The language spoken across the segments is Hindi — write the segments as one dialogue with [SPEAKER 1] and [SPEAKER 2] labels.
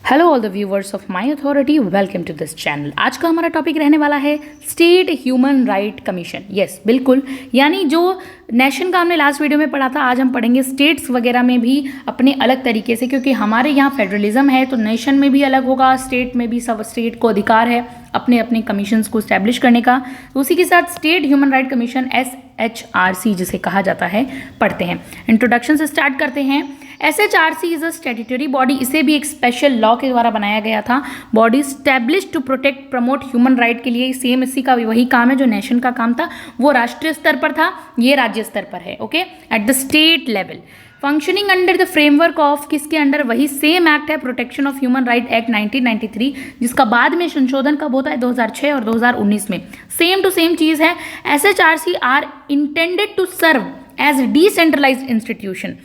[SPEAKER 1] Hello all the viewers of my authority, welcome to this channel. आज का हमारा टॉपिक रहने वाला है state human right commission. Yes, बिल्कुल, यानी जो नेशन का हमने लास्ट वीडियो में पढ़ा था, आज हम पढ़ेंगे स्टेट्स वगैरह में भी अपने अलग तरीके से, क्योंकि हमारे यहाँ फेडरलिज्म है तो नेशन में भी अलग होगा, स्टेट में भी सब स्टेट को अधिकार है अपने अपने कमीशंस को स्टैब्लिश करने का। उसी के साथ state human right commission SHRC जिसे कहा जाता है, पढ़ते हैं। इंट्रोडक्शन से स्टार्ट करते हैं। SHRC is a statutory body, इसे भी एक स्पेशल लॉ के द्वारा बनाया गया था। Body establish to protect promote human right के लिए, सेम इसी का वही काम है जो नेशन का काम था, वो राष्ट्रीय स्तर पर था, ये राज्य स्तर पर है। Okay, at the state level functioning under the framework of, किसके अंडर? वही सेम एक्ट है, protection of human right act 1993, जिसका बाद में संशोधन कब होता है? 2006 और 2019 में। सेम टू सेम चीज है। SHRC are intended to serve as decentralised institution.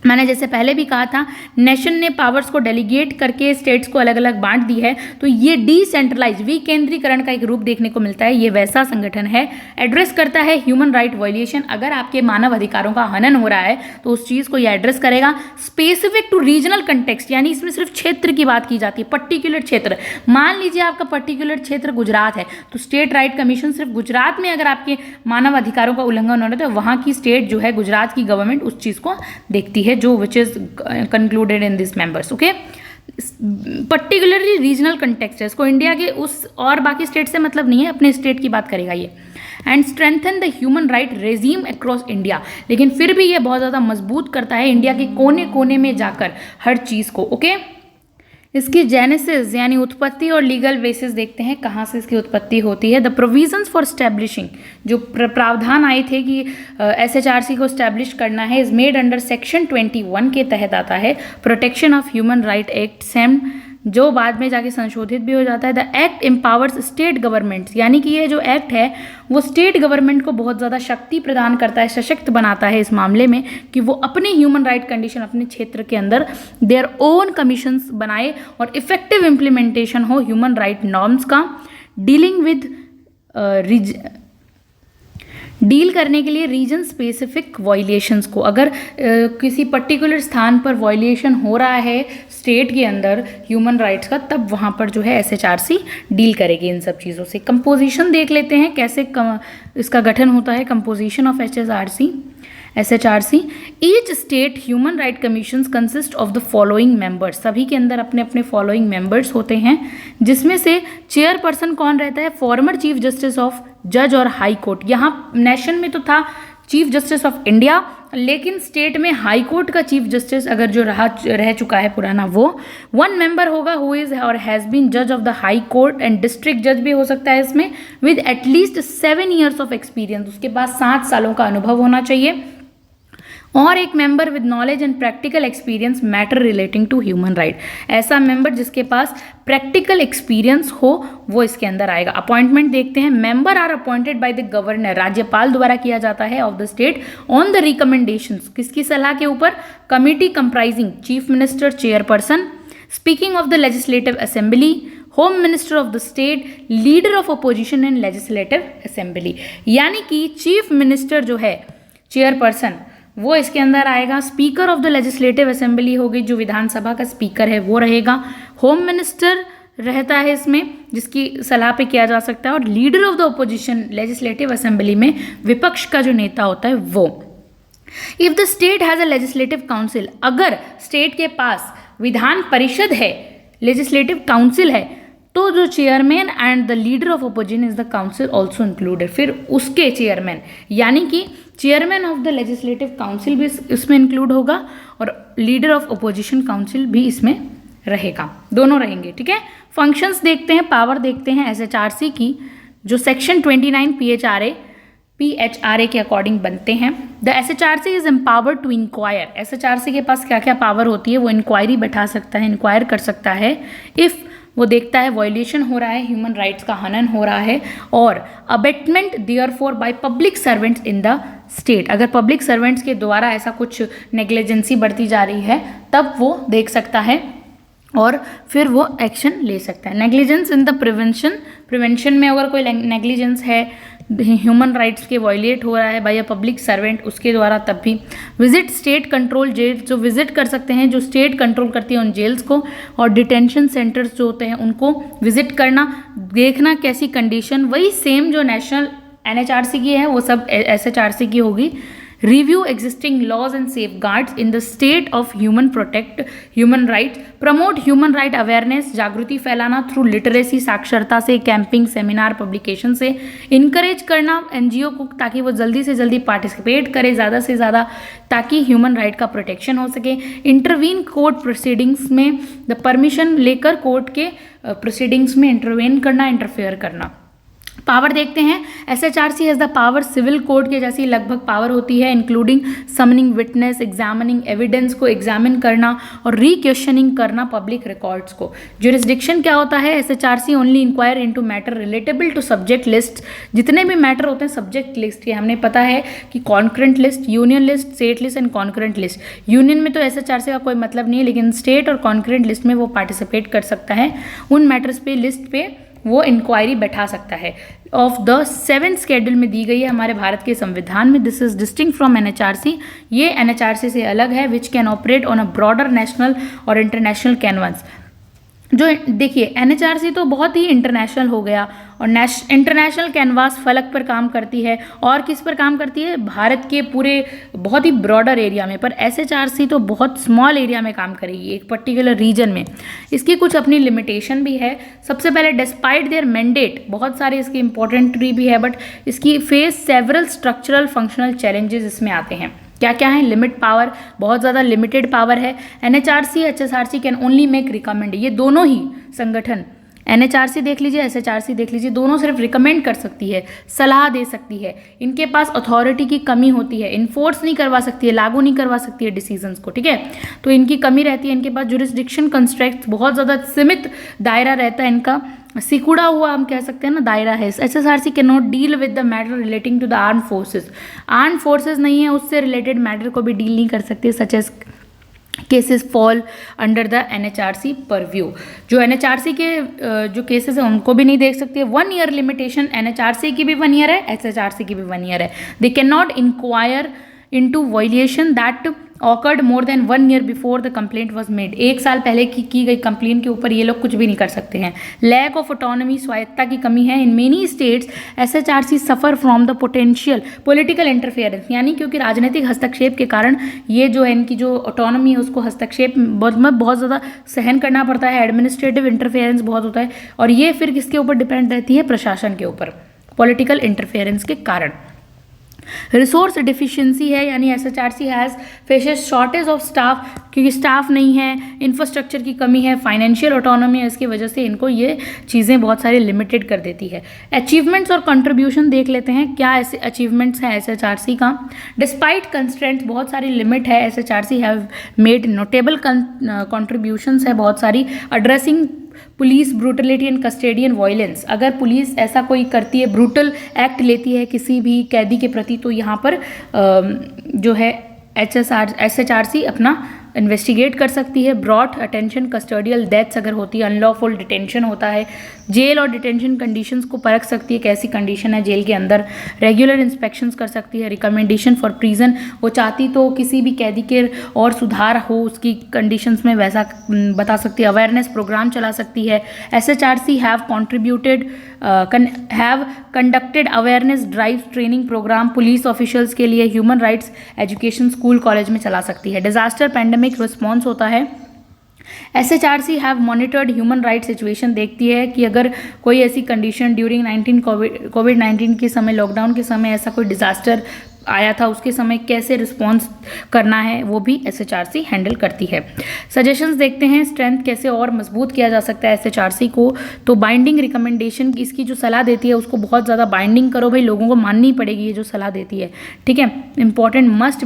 [SPEAKER 1] मैंने जैसे पहले भी कहा था, नेशन ने पावर्स को डेलीगेट करके स्टेट्स को अलग अलग बांट दी है, तो ये डिसेंट्रलाइज विकेंद्रीकरण का एक रूप देखने को मिलता है। ये वैसा संगठन है, एड्रेस करता है ह्यूमन राइट वायलेशन। अगर आपके मानव अधिकारों का हनन हो रहा है तो उस चीज़ को ये एड्रेस करेगा। स्पेसिफिक टू रीजनल कंटेक्स्ट, यानी इसमें सिर्फ क्षेत्र की बात की जाती है, पर्टिकुलर क्षेत्र। मान लीजिए आपका पर्टिकुलर क्षेत्र गुजरात है, तो स्टेट राइट कमीशन सिर्फ गुजरात में अगर आपके मानव अधिकारों का उल्लंघन हो रहा है तो वहाँ की स्टेट जो है, गुजरात की गवर्नमेंट उस चीज़ को देखती है, जो which is concluded in this members. Okay, particularly regional context है, इसको इंडिया के उस और बाकी स्टेट से मतलब नहीं है, अपने स्टेट की बात करेगा ये। And strengthen the human right regime across India, लेकिन फिर भी ये बहुत ज़्यादा मजबूत करता है इंडिया के कोने कोने में जाकर हर चीज़ को। ओके, इसकी जेनेसिस यानी उत्पत्ति और लीगल बेसिस देखते हैं, कहाँ से इसकी उत्पत्ति होती है। द प्रोविजंस फॉर स्टैब्लिशिंग, जो प्रावधान आए थे कि SHRC को स्टैब्लिश करना है, इज मेड अंडर सेक्शन 21 के तहत आता है, protection of human right act same, जो बाद में जाके संशोधित भी हो जाता है। The act empowers state governments, यानी कि ये जो एक्ट है वो स्टेट गवर्नमेंट को बहुत ज़्यादा शक्ति प्रदान करता है, सशक्त बनाता है इस मामले में कि वो अपने ह्यूमन राइट कंडीशन अपने क्षेत्र के अंदर देयर ओन कमीशंस बनाए और इफेक्टिव इम्प्लीमेंटेशन हो ह्यूमन राइट नॉर्म्स का। डीलिंग विद डील करने के लिए रीजन स्पेसिफिक वायलेशंस को, अगर किसी पर्टिकुलर स्थान पर वायलेशन हो रहा है स्टेट के अंदर ह्यूमन राइट्स का, तब वहाँ पर जो है SHRC डील करेगी इन सब चीज़ों से। कंपोजिशन देख लेते हैं कैसे इसका गठन होता है। Composition of SHRC, each state human right commission consist of the following members, सभी के अंदर अपने अपने फॉलोइंग मेंबर्स होते हैं, जिसमें से चेयरपर्सन कौन रहता है? फॉर्मर चीफ जस्टिस ऑफ जज और हाई कोर्ट। यहाँ नेशन में तो था चीफ जस्टिस ऑफ इंडिया, लेकिन स्टेट में हाई कोर्ट का चीफ जस्टिस अगर जो रह चुका है पुराना, वो 1 मेंबर होगा हु इज और हैज़ बीन जज of the high court and district जज भी हो सकता है इसमें, with at least 7 years of experience, उसके पास 7 सालों का अनुभव होना चाहिए। और एक member with knowledge and practical experience matter relating to human right, ऐसा मेंबर जिसके पास प्रैक्टिकल एक्सपीरियंस हो वो इसके अंदर आएगा। अपॉइंटमेंट देखते हैं। Member are appointed by the governor, राज्यपाल द्वारा किया जाता है of the state on the recommendations, किसकी सलाह के ऊपर? Committee comprising chief minister, chairperson, speaking of the legislative assembly, home minister of the state, leader of opposition in legislative assembly. यानी कि चीफ मिनिस्टर जो है, चेयरपर्सन, वो इसके अंदर आएगा। Speaker of the legislative assembly होगी, जो विधानसभा का स्पीकर है वो रहेगा। होम मिनिस्टर रहता है इसमें, जिसकी सलाह पे किया जा सकता है। और leader of the opposition legislative assembly में विपक्ष का जो नेता होता है वो। If the state has a legislative council, अगर स्टेट के पास विधान परिषद है, लेजिस्लेटिव काउंसिल है, तो जो chairman and the leader of opposition is the council also included, फिर उसके चेयरमैन यानी कि chairman of the legislative council भी इसमें इंक्लूड होगा और लीडर ऑफ अपोजिशन काउंसिल भी इसमें रहेगा, दोनों रहेंगे। ठीक है, फंक्शंस देखते हैं, पावर देखते हैं SHRC की, जो सेक्शन 29 PHRA के अकॉर्डिंग बनते हैं। The SHRC is empowered to inquire, SHRC के पास क्या क्या पावर होती है? वो इंक्वायरी बैठा सकता है, इंक्वायर कर सकता है। इफ़ वो देखता है वायलेशन हो रहा है, ह्यूमन राइट्स का हनन हो रहा है, और abetment therefor by public servants in the state, अगर पब्लिक सर्वेंट्स के द्वारा ऐसा कुछ नेग्लिजेंसी बढ़ती जा रही है, तब वो देख सकता है और फिर वो एक्शन ले सकता है। नेग्लिजेंस इन द प्रिवेंशन में अगर कोई नेग्लिजेंस है ह्यूमन राइट्स के वायलेट हो रहा है बाय अ पब्लिक सर्वेंट उसके द्वारा, तब भी विजिट स्टेट कंट्रोल जेल, जो विजिट कर सकते हैं, जो स्टेट कंट्रोल करती है उन जेल्स को, और डिटेंशन सेंटर्स जो होते हैं उनको विजिट करना, देखना कैसी कंडीशन, वही सेम जो नेशनल एनएचआरसी की है वो सब एसएचआरसी की होगी। Review existing laws and safeguards in the state of human, protect human rights, promote human right awareness, जागृति फैलाना थ्रू लिटरेसी, साक्षरता से, कैंपिंग, सेमिनार, पब्लिकेशन से, इनकरेज करना एनजीओ को ताकि वो जल्दी से जल्दी पार्टिसिपेट करे ज़्यादा से ज़्यादा ताकि ह्यूमन राइट का प्रोटेक्शन हो सके। इंटरवीन कोर्ट प्रोसीडिंग्स में, द परमिशन लेकर कोर्ट के प्रोसीडिंग्स में इंटरवेन करना, इंटरफेयर करना। पावर देखते हैं, SHRC has the power civil court के जैसी लगभग पावर होती है, including summoning witness, examining evidence को एग्जामिन करना और रीक्वेश्चनिंग करना पब्लिक रिकॉर्ड्स को। जुरिस्डिक्शन क्या होता है, SHRC only inquire into matter relatable to subject list, जितने भी मैटर होते हैं सब्जेक्ट लिस्ट के, हमने पता है कि concurrent list, union list, state list and concurrent list. Union में तो एसएचआरसी का कोई मतलब नहीं है, लेकिन स्टेट और कॉन्करेंट लिस्ट में वो पार्टिसिपेट कर सकता है, उन मैटर्स पे लिस्ट पे वो इंक्वायरी बैठा सकता है। ऑफ द 7th शेड्यूल में दी गई है हमारे भारत के संविधान में। This is distinct from NHRC, ये एनएचआरसी से अलग है, which can operate on a broader national और इंटरनेशनल कैनवास। जो देखिए एनएचआरसी तो बहुत ही इंटरनेशनल हो गया और इंटरनेशनल कैनवास फलक पर काम करती है, और किस पर काम करती है, भारत के पूरे बहुत ही ब्रॉडर एरिया में, पर एसएचआरसी तो बहुत स्मॉल एरिया में काम करेगी, एक पर्टिकुलर रीजन में। इसकी कुछ अपनी लिमिटेशन भी है। सबसे पहले डिस्पाइट देयर मैंडेट, बहुत सारे इसके इंपॉर्टेंट भी है, बट इसकी face several structural functional challenges इसमें आते हैं। क्या क्या है, लिमिट पावर, बहुत ज़्यादा लिमिटेड पावर है। NHRC HSRC can only make recommend, ये दोनों ही संगठन, एनएचआरसी देख लीजिए, एसएचआरसी देख लीजिए, दोनों सिर्फ रिकमेंड कर सकती है, सलाह दे सकती है। इनके पास अथॉरिटी की कमी होती है, इन्फोर्स नहीं करवा सकती है, लागू नहीं करवा सकती है डिसीजंस को, ठीक है, तो इनकी कमी रहती है। इनके पास जुरिस्डिक्शन कंस्ट्रक्ट, बहुत ज़्यादा सीमित दायरा रहता है इनका, सिकुड़ा हुआ हम कह सकते हैं ना दायरा है। SHRC can not deal with the matter relating to the arm forces, arm forces नहीं है उससे रिलेटेड मैटर को भी डील नहीं कर सकते, such as cases fall under the NHRC purview. जो एनएचआरसी के जो केसेस हैं उनको भी नहीं देख सकते। 1 ईयर लिमिटेशन, एनएचआरसी की भी 1 ईयर है, एसएचआरसी की भी 1 ईयर है। They can not inquire into violation that occurred more than 1 year before the complaint was made, 1 साल पहले की गई कंप्लेंट के ऊपर ये लोग कुछ भी नहीं कर सकते हैं। लैक ऑफ ऑटोनॉमी, स्वायत्ता की कमी है। In many states SHRC suffer from the potential political interference, यानी क्योंकि राजनीतिक हस्तक्षेप के कारण ये जो है इनकी जो ऑटोनॉमी है उसको हस्तक्षेप बहुत ज़्यादा सहन करना पड़ता है, एडमिनिस्ट्रेटिव इंटरफेरेंस बहुत होता है, और ये फिर किसके ऊपर डिपेंड रहती है, प्रशासन के ऊपर, पॉलिटिकल इंटरफेरेंस के कारण। रिसोर्स डिफिशिएंसी है, यानी SHRC has faces shortage of staff, क्योंकि स्टाफ नहीं है, इंफ्रास्ट्रक्चर की कमी है, फाइनेंशियल ऑटोनॉमी है, इसकी वजह से इनको ये चीज़ें बहुत सारी लिमिटेड कर देती है। अचीवमेंट्स और कंट्रीब्यूशन देख लेते हैं, क्या ऐसे अचीवमेंट्स हैं एसएचआरसी का। डिस्पाइट कंस्ट्रेंट्स, बहुत सारी लिमिट है, SHRC have made notable contributions है बहुत सारी। Addressing police brutality and custodian violence, अगर पुलिस ऐसा कोई करती है, ब्रूटल एक्ट लेती है किसी भी कैदी के प्रति, तो यहाँ पर जो है एसएचआरसी अपना इन्वेस्टिगेट कर सकती है। ब्रॉट अटेंशन कस्टोडियल डेथ्स अगर होती है, अनलॉफुल डिटेंशन होता है, जेल और डिटेंशन कंडीशंस को परख सकती है, कैसी कंडीशन है जेल के अंदर। रेगुलर इंस्पेक्शंस कर सकती है। रिकमेंडेशन फॉर प्रिजन, वो चाहती तो किसी भी कैदी के और सुधार हो उसकी कंडीशंस में, वैसा बता सकती है। अवेयरनेस प्रोग्राम चला सकती है। SHRC have conducted awareness drive training programme police officials के लिए, human rights education school college में चला सकती है। डिजास्टर पैंडेमिक रिस्पॉन्स होता है। SHRC have monitored human right situation, देखती है कि अगर कोई ऐसी कंडीशन ड्यूरिंग कोविड-19 के समय, लॉकडाउन के समय ऐसा कोई डिजास्टर आया था, उसके समय कैसे रिस्पॉन्स करना है वो भी एसएचआरसी हैंडल करती है। सजेशंस देखते हैं, स्ट्रेंथ कैसे और मजबूत किया जा सकता है एसएचआरसी को। तो बाइंडिंग रिकमेंडेशन, इसकी जो सलाह देती है उसको बहुत ज़्यादा बाइंडिंग करो भाई, लोगों को माननी पड़ेगी ये जो सलाह देती है, ठीक है। Important, must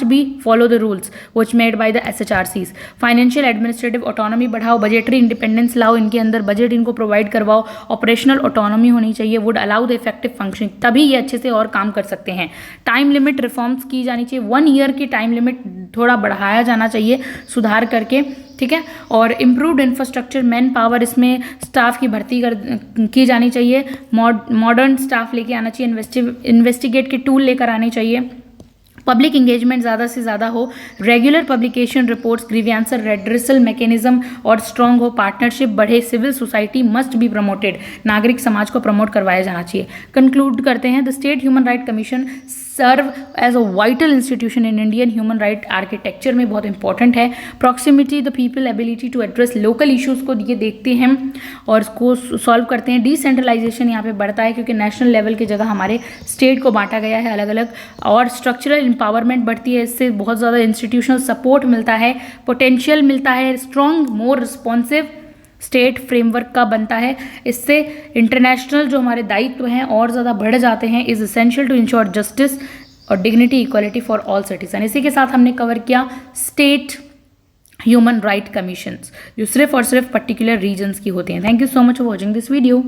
[SPEAKER 1] be follow the rules which made by the SHRCs. Financial administrative autonomy बढ़ाओ, बजटरी इंडिपेंडेंस लाओ, इनके अंदर बजट इनको प्रोवाइड करवाओ, ऑपरेशनल ऑटोनॉमी होनी चाहिए, would allow the effective functioning, तभी ये अच्छे से और काम कर सकते हैं। टाइम लिमिट रिफॉर्म्स की जानी चाहिए, 1 ईयर की टाइम लिमिट थोड़ा बढ़ाया जाना चाहिए सुधार करके, ठीक है। और इम्प्रूव्ड इंफ्रास्ट्रक्चर, मैन पावर, इसमें स्टाफ की भर्ती की जानी चाहिए, मॉडर्न स्टाफ लेके आना चाहिए, इन्वेस्टिगेट के टूल लेकर आने चाहिए, पब्लिक इंगेजमेंट ज़्यादा से ज़्यादा हो, regular publication reports, grievance redressal mechanism और स्ट्रॉन्ग हो, पार्टनरशिप बढ़े, civil society must be promoted, नागरिक समाज को प्रमोट करवाया जाना चाहिए। कंक्लूड करते हैं, the state human right commission serve as a vital institution in Indian human right architecture में बहुत इंपॉर्टेंट है। Proximity the people, ability to address local issues को ये देखते हैं और इसको सॉल्व करते हैं। डिसेंट्रलाइजेशन यहाँ पे बढ़ता है क्योंकि नेशनल लेवल की जगह हमारे स्टेट को बांटा गया है अलग अलग, और स्ट्रक्चरल एम्पावरमेंट बढ़ती है, इससे बहुत ज़्यादा इंस्टीट्यूशनल सपोर्ट मिलता है, पोटेंशियल मिलता है, strong more responsive state framework का बनता है, इससे इंटरनेशनल जो हमारे दायित्व हैं और ज़्यादा बढ़ जाते हैं। Is essential to ensure justice और dignity equality for all citizen. इसी के साथ हमने कवर किया स्टेट ह्यूमन राइट कमीशंस जो सिर्फ और सिर्फ पर्टिकुलर रीजन्स की होती हैं। Thank you so much for watching this video.